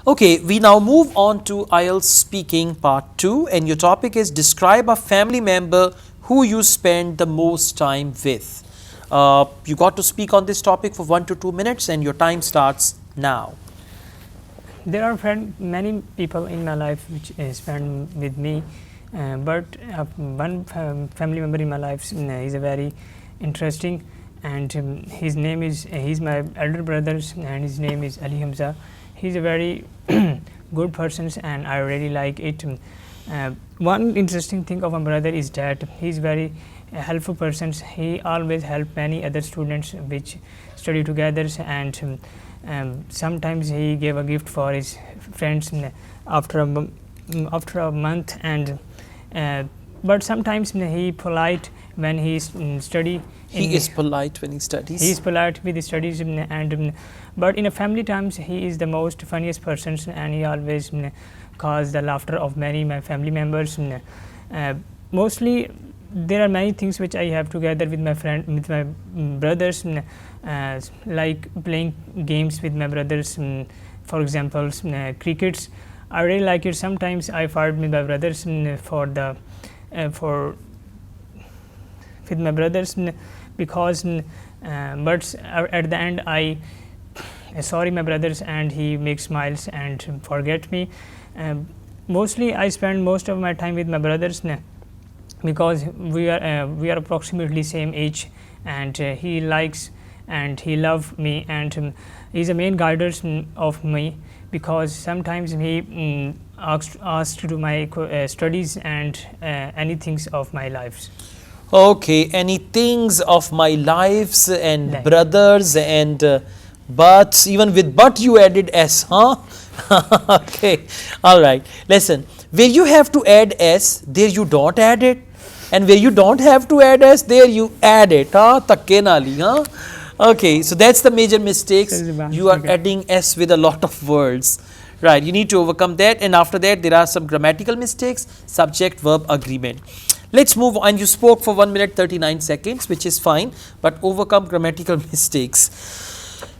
Okay, we now move on to IELTS speaking part 2, and your topic is describe a family member who you spend the most time with. You got to speak on this topic for 1 to 2 minutes, and your time starts now. There are many people in my life which spend with me, but one family member in my life is a very interesting, and his name is he's my elder brother, and his name is Ali Hamza. He's a very good person, and I really like it. One interesting thing of my brother is that he's very helpful person. He always help many other students which study together, and sometimes he gave a gift for his friends after a month, and but sometimes he polite when he study. He is polite when he studies. He is polite with his studies, and but in a family times he is the most funniest person, and he always cause the laughter of many my family members. Mostly there are many things which I have together with my brothers, like playing games with my brothers. For example, crickets. I really like it. Sometimes I fight with my brothers with my brothers because but at the end I sorry my brothers, and he makes smiles and forget me. Mostly I spend most of my time with my brothers because we are approximately same age, and he likes and he love me, and he's a main guider of me, because sometimes he asks to do my studies and any things of my lives. Okay, any things of my lives and brothers and but, even with but you added s, huh? Okay, all right. Listen, where you have to add s, there you don't add it, and where you don't have to add s, there you add it, huh? Takke nali, huh? Okay, so that's the major mistakes. You are adding s with a lot of words, right? You need to overcome that, and after that there are some grammatical mistakes, subject verb agreement. Let's move on. You spoke for 1 minute 39 seconds, which is fine, but overcome grammatical mistakes.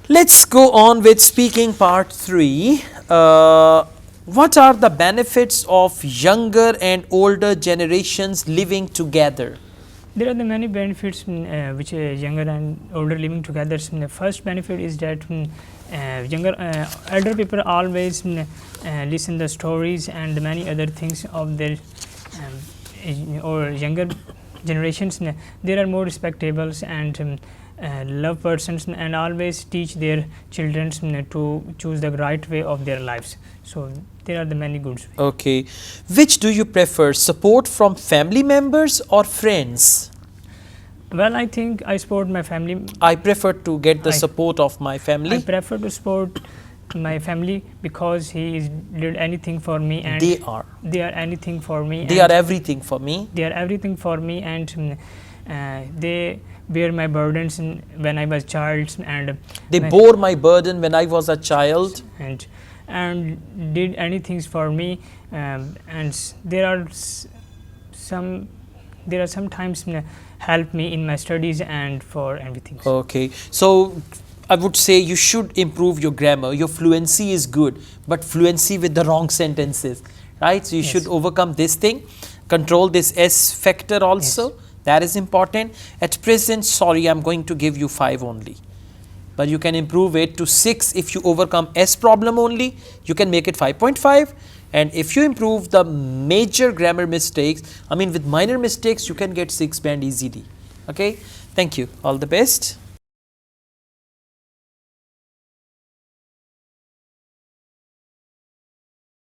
Let's go on with speaking part 3. What are the benefits of younger and older generations living together? There are the many benefits which younger and older living together. The first benefit is that elder people always listen the stories and many other things of their or younger generations. They are more respectable and love persons, and always teach their children to choose the right way of their lives. So there are the many goods. Okay, which do you prefer, support from family members or friends? Well, I think I support my family. I prefer to get the support of my family. I prefer to support my family because he did anything for me, and they are anything for me. They are everything for me. They are everything for me, and they bear my burdens when I was a child, and they bore my burden when I was a child, and did anything for me. And there are sometimes help me in my studies and for everything. Okay, so I would say you should improve your grammar. Your fluency is good, but fluency with the wrong sentences, right? So you should overcome this thing, control this S factor also. Yes. That is important. At present, sorry, I'm going to give you 5 only, but you can improve it to 6 if you overcome S problem only. You can make it 5.5, and if you improve the major grammar mistakes, I mean with minor mistakes, you can get 6 band easily. Okay, thank you. All the best.